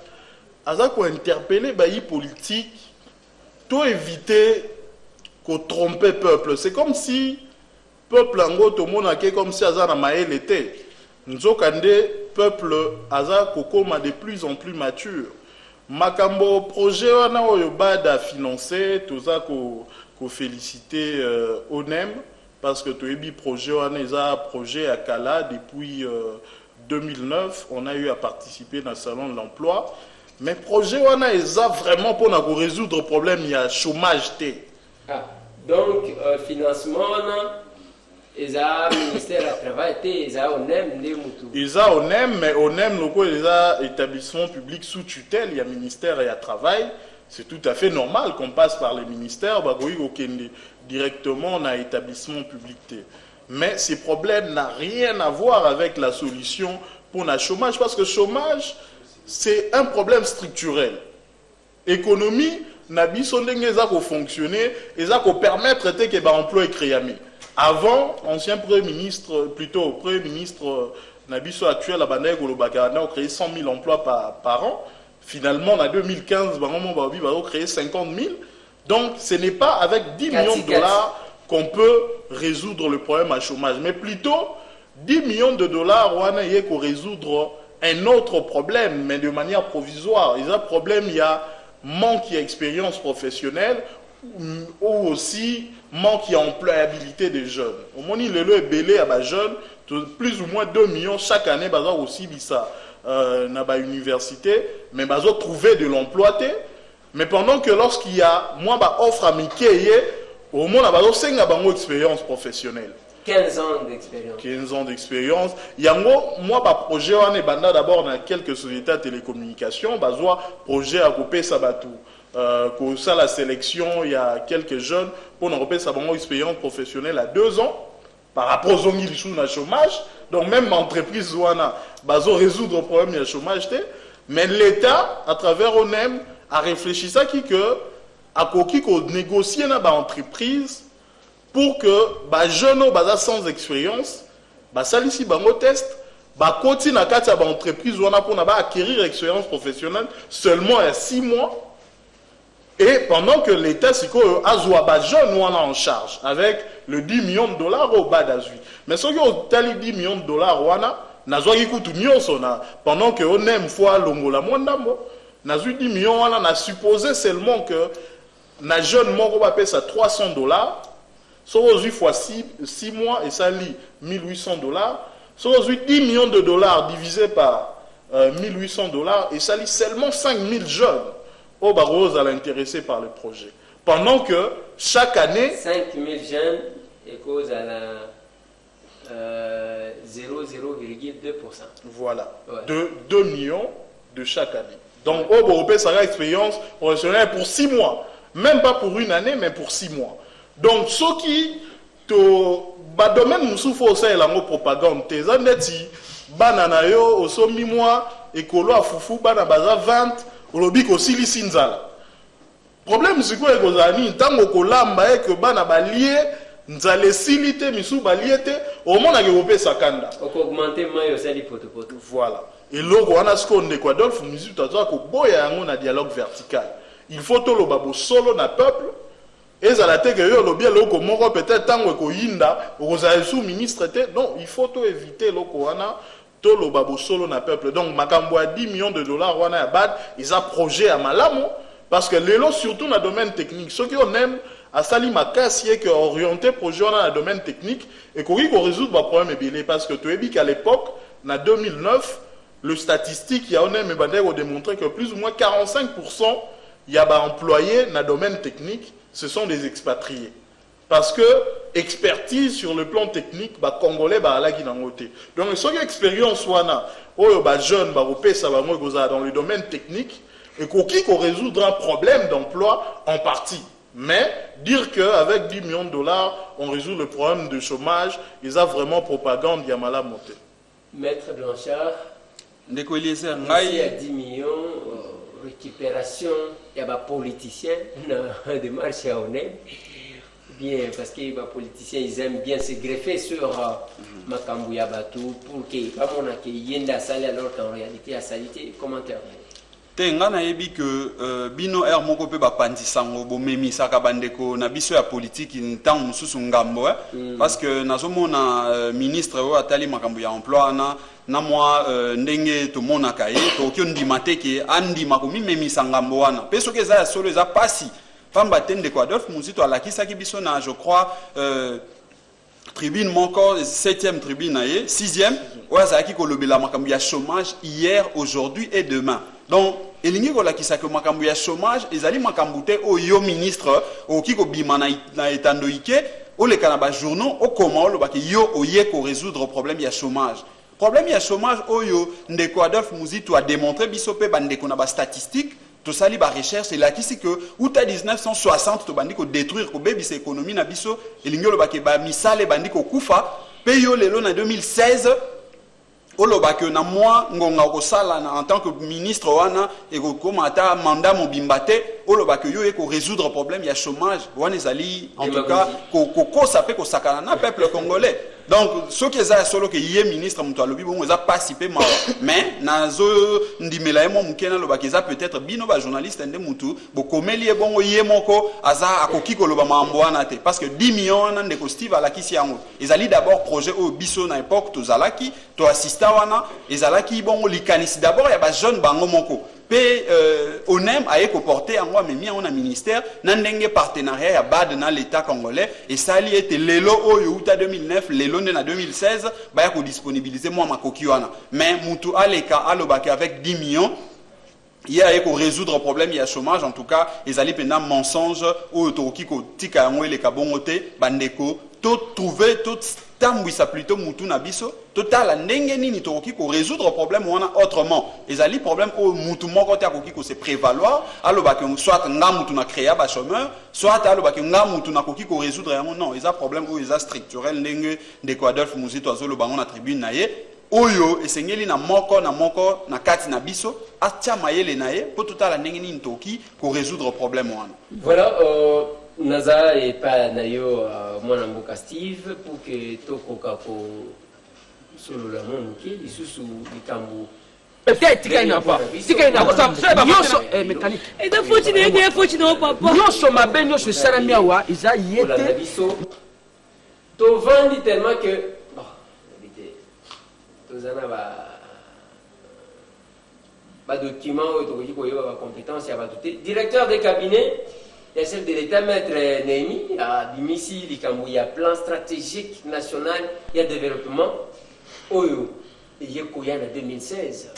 aza ko interpeller bayi politique to éviter ko tromper peuple c'est comme si peuple ango to monake comme si aza na maele était nzokande peuple aza kokoma de plus en plus mature makambo projet wana oyo bada financer toza ko féliciter ONEM parce que toyebi projet wana eza projet à Kala depuis 2009 on a eu à participer dans le salon de l'emploi mais projet wana eza vraiment pour na ko résoudre problème il y a chômage té donc financement Eza ministère du travail, Eza ONEM, Eza ONEM, mais ONEM, Eza établissement public sous tutelle, il y a ministère et il y a travail. C'est tout à fait normal qu'on passe par les ministères, directement dans l'établissement public. Mais ces problèmes n'ont rien à voir avec la solution pour le chômage, parce que le chômage, c'est un problème structurel. Économie, Nabi Sondeng Eza fonctionner, Eza permettre que l'emploi est créé. Avant, ancien Premier ministre, plutôt Premier ministre Nabiso actuel, a créé 100 000 emplois par an. Finalement, en 2015, on a créé 50 000. Donc, ce n'est pas avec 10 millions de dollars qu'on peut résoudre le problème à chômage. Mais plutôt, 10 millions de dollars, on a pour résoudre un autre problème, mais de manière provisoire. Il y a un problème, il y a manque d'expérience professionnelle ou aussi manque d'employabilité des jeunes. Au moment où il est belé à des jeunes, plus ou moins 2 millions chaque année, ils ont aussi dit ça dans l'université, mais ils ont trouvé de l'emploi. Mais pendant que lorsqu'il y a moins d'offres à Mickey, au moins ils ont une expérience professionnelle. 15 ans d'expérience. 15 ans d'expérience. Il y a moi, projet, on est d'abord dans quelques sociétés de télécommunications, projet à couper Sabatou. Pour ça, la sélection, il y a quelques jeunes pour nous repérer sa expérience professionnelle à 2 ans par rapport aux gens qui sont dans le chômage. Donc, même l'entreprise, ils ont résoudre le problème du chômage. Mais l'État, à travers ONEM, a réfléchi à qui que, à qui qu'on négocie dans l'entreprise pour que les jeunes sans expérience, ça ici, test, continuent à l'entreprise pour acquérir l'expérience professionnelle seulement à 6 mois. Et pendant que l'État, c'est que les jeunes en charge avec le 10 millions de dollars au bas d'Azui. Mais ce qui est 10 millions de dollars, nazwaki kutu nyonso na pendant que on aime fois longola mwandambo nazwi 10 millions wana na supposé seulement que na jeune moko ba pesa $300 so ozwi fois 6 mois et ça lit $1800 so ozwi 10 millions de dollars divisé par $1800 et ça lit seulement 5000 jeunes au barreau à l'intéressé par le projet pendant que chaque année 5000 jeunes et cause à la 0,2%. Voilà. Ouais. 2 millions de chaque année. Donc, au Boropé, ça a expérience professionnelle pour 6 mois. Même pas pour une année, mais pour 6 mois. Donc, ceux qui, dans le domaine où il faut faire la propagande, c'est que banana yo, au sommi mois, écolo à foufou, banana 20, au lobby aussi li sinzala. Problème, c'est quoi, les tant que lamba et que banana lié, nzale silité misu baliete au monde a géré sa kanda augmenter mayo sali poto. Voilà. Et logo on a ce qu'on est quoi Adolphe misu taza ko boya on a dialogue vertical. Il faut to lo babo solo na peuple et ça la te que yo lo bien logo moko peut-être tango ko yinda oza sous ministre te non, il faut to éviter logo wana to lo babo solo na peuple. Donc makambo a 10 millions de dollars wana ya bad, ils a projet à malamo parce que l'élo surtout dans le domaine technique, ceux qui on aime à Sali Makassi qui est orienté projet dans le domaine technique et qu'on résoudre le problème est parce que tu as vu qu'à l'époque, en 2009, le statistique, il y a démontré que plus ou moins 45% il y a employés dans le domaine technique, ce sont des expatriés. Parce que expertise sur le plan technique, bah congolais bah là qui n'en côté. Donc ceux qui expérience wana, jeune dans le domaine technique et qu'on résoudre un problème d'emploi en partie. Mais dire qu'avec 10 millions de dollars, on résout le problème de chômage, ils ont vraiment propagande Yamala monté. Maître Blanchard, ici à 10 millions, récupération, il y a des politiciens, dans des marches à honnête, bien, parce que les politiciens, ils aiment bien se greffer sur Makambu Yabatou pour qu'il y ait une salle alors qu'en réalité, la salité, commentaire. Tenga na yebi que bino moko pe bapandisango bomemi saka bandeko na biso ya politique ntango mususu ngambo parce que nazomona ministre o atali makambo ya emploi na moi ndenge to mona kaye to ki ndima te ke andima ko mimemisa ngambo wana pe soki eza solo eza pasi famba tende ko Adolphe Muzito alakisaki biso na je crois tribune moko 7e tribune aye 6e oazaki ko lobela makambo ya chômage hier aujourd'hui et demain. Donc elingi ko lakisa que makambo ya chômage ezali makambo te oyo ministre oki ko bima na etandoike o le kanaba journaux o comment lo baki yo oye ko résoudre problème ya chômage. Problème ya chômage oyo ndeko Adolphe Muzito a démontré biso pe bandeko na ba statistique to sali ba recherche et lakisi que uta 1960 to bandiko détruire ko bebi sa économie na biso elingi lo baki ba misale bandiko kufa pe yo lelo na 2016 oloba que na moi ngonga ko sala en tant que ministre wana et ko komata mandat mobimba te oloba que yo e ko résoudre problème ya chômage wana ezali en tout cas ko sape ko sakana na peuple congolais. Donc ce qui est solo que yé ministre muto alobi bon eza participer ma mais nazo ndimela emo mukena loba que ça peut-être bino ba journaliste ndé mutu bo komeli e bongo yé moko aza akoki ko loba mambo wana te parce que 10 millions na ndeko Steve alakisi yango ezali d'abord projet au biso na époque to zalaki to assistant wana ezalaki bongo likanisi d'abord ya ba jeune bango moko pe onem aye ko porter yango memi on a ministère na ndenge partenariat ya bad na l'état congolais et sali était lelo oyo uta 2009 lelo na 2016 ba ya ko disponibiliser moi makoki wana mais mutu aleka alobaki avec 10 millions il y a ko résoudre problème ya chômage en tout cas ezali pena mensonge oyo toki ko tika yango ele kabongote bandeko to trouver tout tambwisa plutôt mutu na biso total ndenge nini toki ko résoudre problème wana autrement ezali problème o mutu moko te akoki ko se prévaloir aloba que soit nga mutu na créer ba chômeur soit aloba que nga mutu na koki ko résoudre yango non eza problème o eza structurel ndenge ndeko Adolphe Muzito azolo bango na tribune na ye oyo esengeli na moko na kati na biso atia mayele na ye po total ndenge nini toki ko résoudre problème wana. Voilà naza et pas nayo mwana mboka Steve pour que tokoka ko solo la monuki lisusu likambo peut-être tika pas ça va yoso mécanique et da foti no papa yoso mabe yoso sarami awa iza yete to vandi tellement que bon documents, compétences, directeur de cabinet, le chef de l'État, maître Némi, à Bimissi, il y a plan stratégique national, il y a développement. Oyo, il y a en 2016.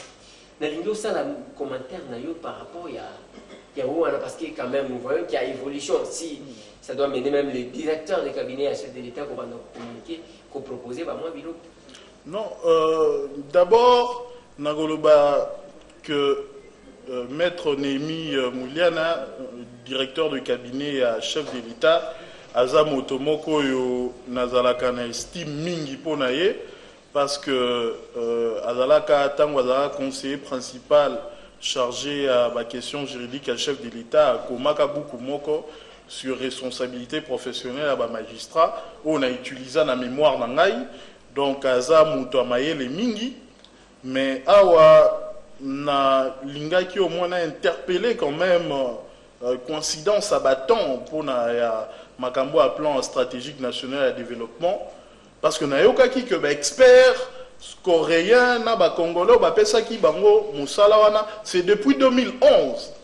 Dans un commentaire par rapport à parce que quand même nous voyons qu'il y a évolution. Si ça doit mener même les directeurs de cabinet à chef de l'État qu'on va nous communiquer, qu'on proposer, bah moi, Bilo. Non, d'abord, Nagoloba, que Maître Némi Mouliana, directeur de cabinet à chef de l'État, Azam Otomoko yo Nazalaka na estime mingi ponaye, parce que Azalaka Tango Azalaka conseiller principal chargé à la question juridique à chef de l'État, à Komaka Bukumoko, sur responsabilité professionnelle à magistrat, on a utilisé la mémoire nangai, donc Azam Mutoamaye les mingi, mais awa na lingaki au moins interpellé quand même coïncidence à bâton pour na makambo à plan stratégique national de développement parce que na yokaki que expert coréen na ba congolais ba pesa ki bango musala wana c'est depuis 2011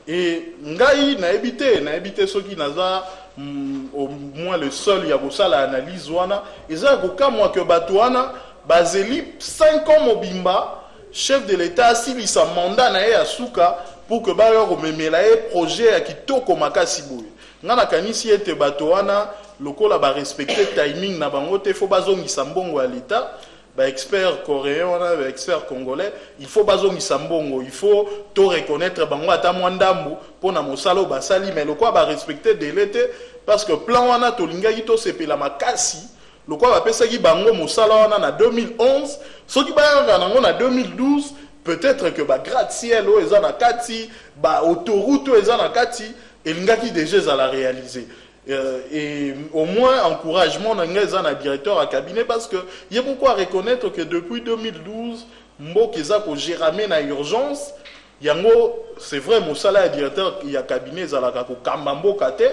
et ngai na évité ceux qui naza au moins le seul ya kosala analyse wana eza ko kamwa que batwana bazeli 5 ans mobimba chef de l'État s'il sa mandat na ya suka pour que ba yo memela projet ya kitoko makasi boye ngana kanisi ete bato wana lokola ba respecter timing na bango te faut bazongisa mbongo ya l'État ba expert coréen wana ba expert congolais il faut bazongisa mbongo il faut to reconnaître bango ata mwandambu pona mosalo basali mais lokola ba respecter délai te parce que plan wana to lingaki to sepela makasi le quoi va penser qui bango mosala wana na 2011 ceux qui bayanga nango na 2012 peut-être que ba gratte-ciel o eza na kati ba autoroute o eza na kati elingaki déjà za la réaliser et au moins encouragement na ngeza na directeur à cabinet parce que il y a beaucoup à reconnaître que depuis 2012 mboka eza ko gérer na urgence yango c'est vrai mosala ya directeur ya cabinet za la ko kamba mboka te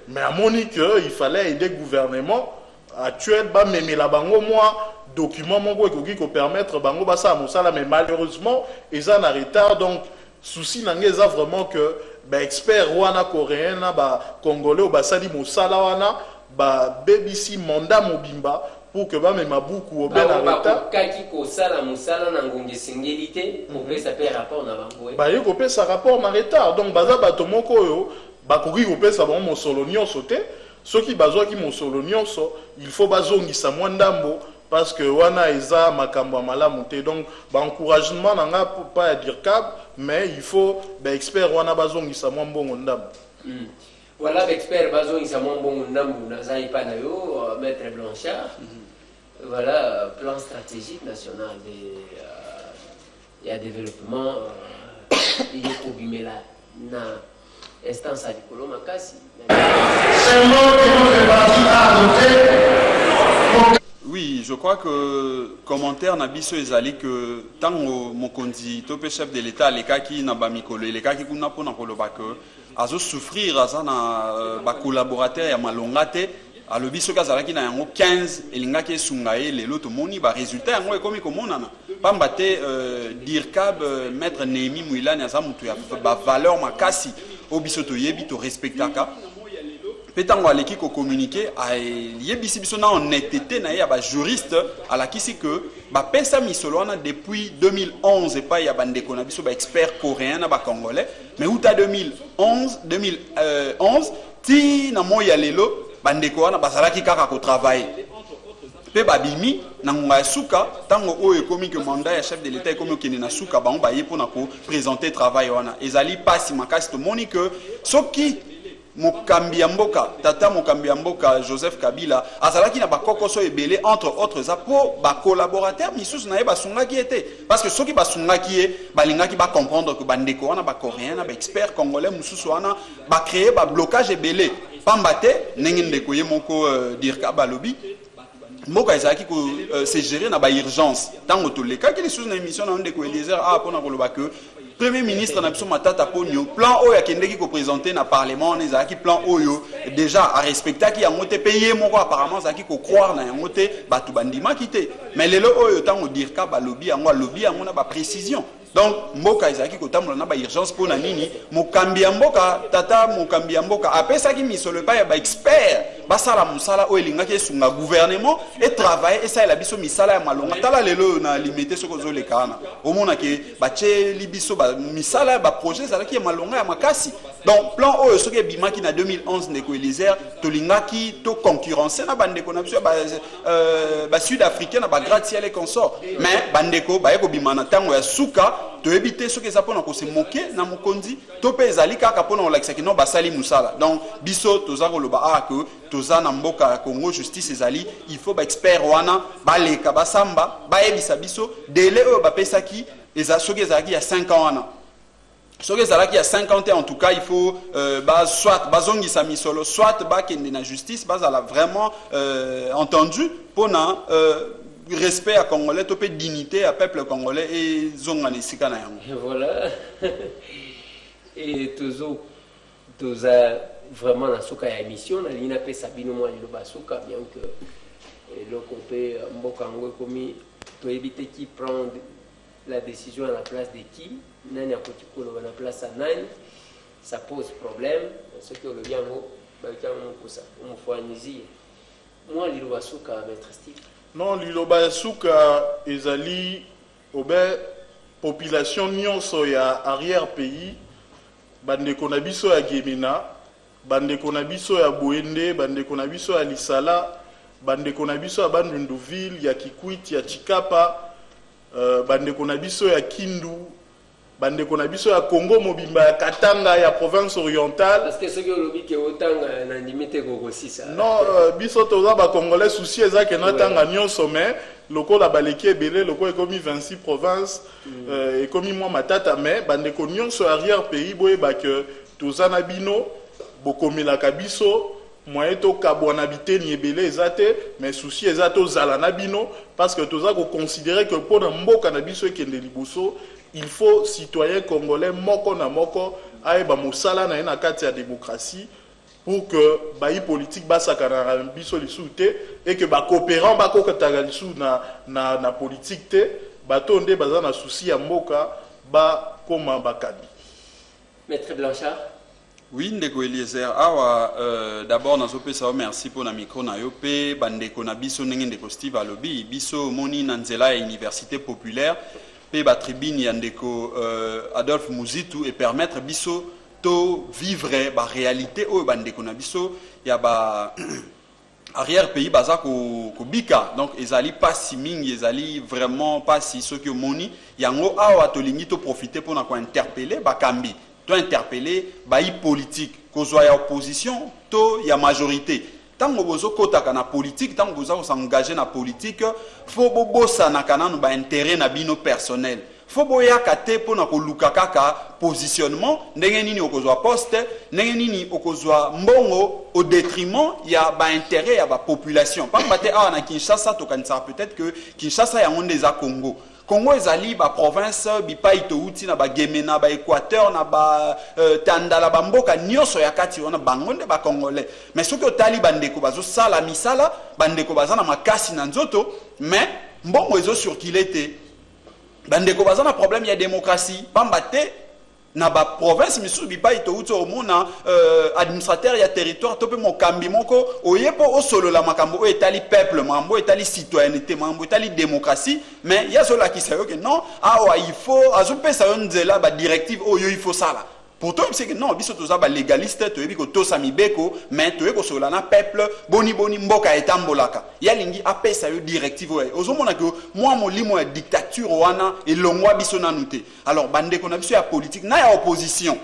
mais à moni que il fallait aider le gouvernement actuel ba meme la bango moi document mon qui permettre bango ba ça musala mais malheureusement ils en retard donc souci nangeza vraiment que ba expert wana coréen na ba congolais ou ba sali musala wana ba BBC mandat mobimba pour que ba mema beaucoup au ben retard kaki ko sala musala na ngonge singélité pour que ça paie rapport na bango ba yo ko pe ça rapport na retard donc baza ba tomoko yo ba koki ko pe ça bon mon solo nyonso te ceux qui bazwa ki mosolo nyonso il faut bazongisa mwandambo parce que wana eza makambo malamu te donc ba encouragement nanga pas à dire cab mais il faut ba expert wana bazongisa mwambongo ndambo voilà ba expert bazongisa mwambongo ndambo na zai pa na yo maître Blanchard voilà plan stratégique national de ya développement il est pour bimela na instance à l'école makasi. Oui, je crois que commentaire na biso ezali que tango mokonzi topé chef de l'État les cas qui na ba mikolo les cas qui kuna pona koloba que azo souffrir aza na ba collaborateur ya malongate alobi soki azalaki na yango 15 elingaki esunga ye lelo tomoni ba résultat yango ekomi komonana pamba te DIRCAB maître Némi Mouliana aza mutu ya ba valeur makasi au biso to yebi to respectaka petango aleki ko communiquer a yebisi biso na honnêteté na ya ba juriste alakisi que ba pesa misolo wana depuis 2011 et pas ya bandeko na biso ba expert coréen na ba congolais mais uta 2011 ti na moya lelo bandeko wana basalaki kaka ko travailler pe babimi na ngonga suka tango oyo ekomi que mandat ya chef de l'État ekomi okende na suka bango baye pona ko présenter travail wana ezali pasi makasi to moni que soki mokambi ya mboka tata mokambi ya mboka Joseph Kabila azalaki na bakokoso ebele entre autres za po ba collaborateur misusu na ye basungaki ete parce que soki basungaki ye balingaki ba comprendre que bandeko wana ba coréen na ba expert congolais mususu wana ba créer ba blocage ebele pambate ndenge ndeko ye moko DIRCAB balobi mboka ezalaki ko se gérer na ba urgence tango to leka ki lisusu na émission na ndeko Eliezer a pona koloba que Premier ministre na biso Matata Ponyo plan oyo akendeki ko présenter na parlement les aki plan oyo déjà à respecter ki yango te payer moko apparemment ça ki ko croire na yango te batu bandima kité mais lelo oyo tango dire ka ba lobby yango na ba précision. Donc mboka ezaki kotambola na ba urgence pour na nini mokambi ya mboka tata mokambi ya mboka apesa ki misolo pa ya ba expert basala musala o elingaki esunga gouvernement et travailler et ça la biso misala ya malonga tala lelo na limité soko zo lekana omona ke ba che libiso ba misala ba projet ça ki malonga ya makasi. Donc plan o soki bimaki na 2011 ndeko Eliezer tolingaki to concurrencer na bandeko na biso ba sud-africain na ba gratte-ciel et consort mais bandeko ba yeko bimana tango ya suka to éviter ce que ça pona ko se moquer na mokonzi to pe ezali kaka pona o lakisa kino basali musala. Donc biso toza ko loba que toza na mboka Congo justice ezali il faut ba expert wana baleka basamba ba ebisa biso délai o ba pesaki eza soki ezali ya 5 ans wana. Ce que ça là qui a 50 ans en tout cas il faut soit bazongi sa misolo soit ba kende na justice bas a vraiment entendu pour na respect à Congolais, topé dignité à peuple congolais et zongane sikana yango. Voilà. Et toujours vraiment dans souka ya émission na lina pe sabino moi le basuka bien que le copé mbokango komi to éviter qui prend la décision à la place de qui nani akotiko à la place à nani ça pose problème ce que le yango ba kango kosa on faut anizi moi le basuka maître Steve. Non, liloba suka ezali obe population nyonso ya arrière pays bandeko na biso ya Gemena bandeko na biso ya Boende bandeko na biso ya Lisala bandeko na biso ya Bandunduville ya Kikwit ya Chikapa bandeko na biso ya Kindu bandeko na biso ya Congo mobimba ya Katanga ya province orientale parce que ce que lobi ke otanga na limite ko sisa non biso toza ba congolais souci ezake na tanga nyonso mais lokola baleki ebele loko ekomi 26 provinces ekomi mwa matata mais bandeko nyonso arrière pays boyeba que toza na bino bokomelaka biso moyen to kabwana biteni ebele ezate mais souci ezato zala na bino parce que toza ko considérer que pour na mboka na biso ekende liboso il faut citoyen congolais moko na moko aeba mosala na ena kati ya démocratie pour que bayi politique basakana na biso lisu te et que ba coopérant ba kokataka lisu na politique te bato nde baza na souci ya mboka ba koma bakadi. Maître Blanchard. Oui, ndeko Eliezer awa d'abord nazopesa merci pour na micro na yo pe bandeko na biso ndenge ndeko Steve alobi biso moni na nzela ya université populaire pe ba tribune ya ndeko Adolphe Muzitu et permettre biso to vivre ba réalité o bandeko na biso ya ba arrière pays baza ko bika donc ezali pas si mingi ezali vraiment pas si ce que moni yango awa to lingi to profiter pour na ko interpeller ba kambi to interpeller ba politique kozwa ya opposition to ya majorité. Tant que vous avez na politique, tant que vous avez engagé na politique, faut bossa na kananu ba intérêt na bino personnel. Faut boya kate pour na ko luka kaka positionnement, ndenge nini okozwa poste, ndenge nini okozwa mbongo au détriment ya ba intérêt ya ba population. Pas bate a na Kinshasa to kanisa peut-être que Kinshasa ya monde za Congo. Congo ezali ba province bipai to uti na ba Gemena ba Équateur na ba Tandala ba mboka nyonso ya kati wana bangonde ba congolais mais soki otali bandeko bazo sala misala bandeko baza na makasi na nzoto mais mbongo ezo circuler te bandeko baza na problème ya démocratie pamba te na ba province misusu bipai to uti omona administrateur ya territoire to pe mokambi moko oyepo osolo la makambo etali peuple mambo etali citoyenneté mambo etali démocratie mais ya zola ki sayo que non awa il faut azopesa yo nzela ba directive oyo il faut sala pourtant c'est que non biso toza ba légaliste to yebi ko tosa mibeko mais to yeko sola na peuple boni mboka etambolaka ya lingi apesa yo directive oyo ozomona que moi molimo ya dictature wana elongwa biso na nute alors bandeko na biso ya politique na ya opposition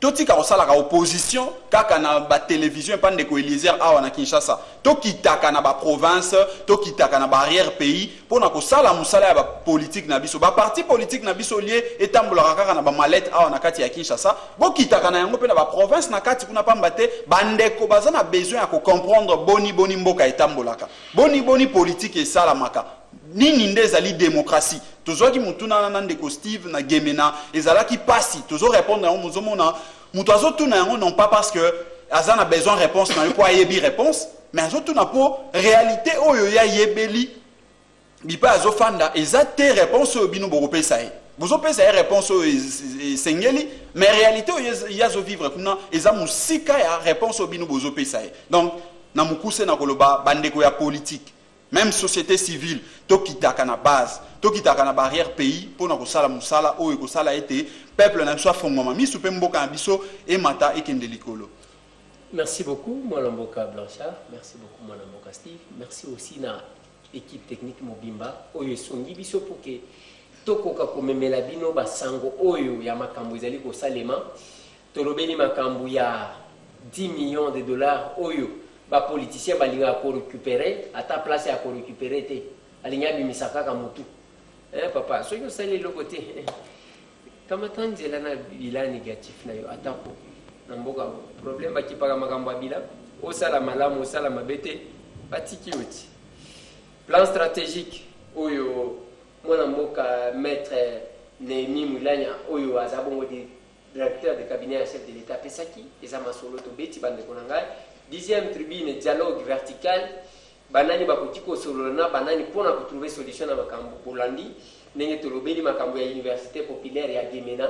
toti ka osala ka opposition kaka na ba télévision pa ndeko Eliezer awa na Kinshasa to kitaka na ba province to kitaka na ba arrière pays pona ko sala musala ya ba politique na biso ba parti politique na biso lié etambola kaka na ba mallette awa na kati ya Kinshasa bo kitaka na yango pe na ba province na kati kuna pamba te bandeko baza na besoin ya ko comprendre boni mboka etambolaka boni politique esala maka nini nde ezali démocratie tozwaki mutu na ndeko Steve na Gemena ezalaki pasi tozo répondre yango mozomona mutu azotuna yango non pas parce que aza na besoin réponse na yo po ayebi réponse mais azotuna po réalité oyo ya yebeli bipa azofanda eza te réponse oyo bino bokopesa ye bozopesa ye réponse oyo esengeli mais réalité oyo yazo vivre kuna eza musika ya réponse oyo bino bozopesa ye donc na mukuse na koloba bandeko ya politique même société civile tokitaka na base tokitaka na barrière pays pona kosala musala oyo kosala ete peuple na biso afongwama misu pe mboka na biso emata ekende likolo. Merci beaucoup Mwana Mboka Blanchard, merci beaucoup Mwana Mboka Steve, merci aussi na équipe technique Mobimba oyo songi biso pour que tokoka komemela bino basango oyo ya makambo ezali kosalema tolobeli makambo ya 10 millions de dollars oyo ba politicien balinga ko récupérer ata place ya ko récupérer te alinga bimisaka ka mutu papa soki osali loko te kama tanzela na bila négatif na yo atako na mboka problème bakipaka makambo ya bila osala malamu osala mabete batiki uti plan stratégique oyo Mwana Mboka maître Némi Moulanya oyo azabongo directeur de cabinet chef de l'État pesaki eza masolo to beti bande konanga 10e tribune dialogue vertical banani bakotiko solona banani pona ko trouver solution na makambo Polandi ndenge tolobeli makambo ya université populaire ya Gemena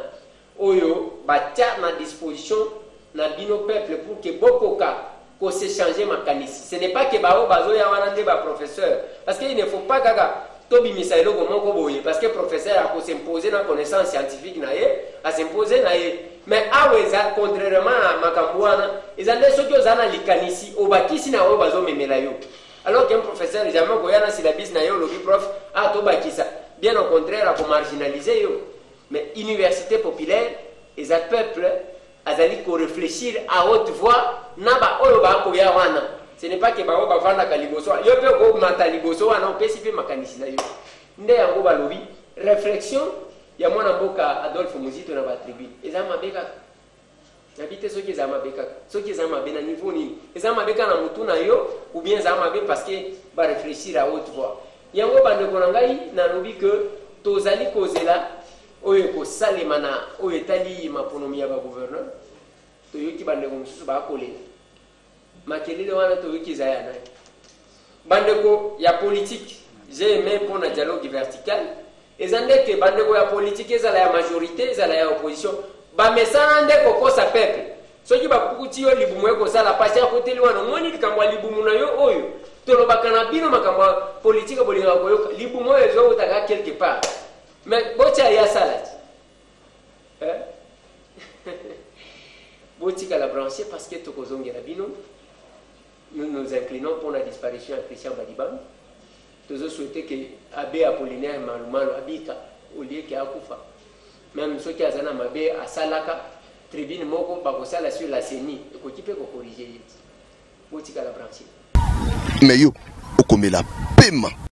oyo batia na disposition na bino peuple pour que bokoka ko se changer makanisi. Ce n'est pas que bao bazo ya wana nde ba professeur parce qu'il ne faut pas gaga tobi misailo ko moko boye parce que professeur a ko s'imposer na connaissance scientifique na ye a s'imposer na ye mais aweza contrairement à makambo wana ezande soki ozana likanisi obakisi na o bazo memela yo alors qu'un professeur jamais ko yana syllabus na yo lobi prof a to bakisa bien au contraire a ko marginaliser yo mais université populaire et un peuple azali ko réfléchir à haute voix na ba oyo ba ko ya wana. Ce n'est pas que ba ba vanda kaliboso yo pe ko mata liboso wana pesi pe makanisi na yo nde yango ba lobi réflexion ya Mwana Mboka Adolphe Muzito na ba tribu ezama beka habite soki ezama beka soki ezama be na niveau nini ezama beka na mutu na yo ou bien ezama be parce que ba réfléchir à haute voix yango bande ko ngai na lobi que tozali kozela oyo ko salemana oyo etali maponomi ya ba gouverneur to yoki bande ko mususu ba kolela makelele wana to yoki zaya na bandeko ya politique j'ai aimé pour le dialogue vertical ezande ke bandeko ya politique ezala ya majorité ezala ya opposition ba mesana ndeko kosa peuple soki ba kukuti yo libumu eko sala pasi ya koteli wana ngoni likambo libumu na yo oyo tolobaka na bino makambo politique bolinga koyoka libumu ezo utaka quelque part mais bocha ya salati botika la brancher parce que tokozongela bino. Nous nous inclinons pour la disparition de Christian Baliban. Nous souhaitons que Abbé Apollinaire Malumalo Abika, au lieu qu'il y a Koufa. Même ceux qui ont Abbé à Salaka, tribune Moko, Bakosala sur la CENI, et qui peut corriger. Où est-ce qu'il y a la branche? Mais yo, on commet la paiement.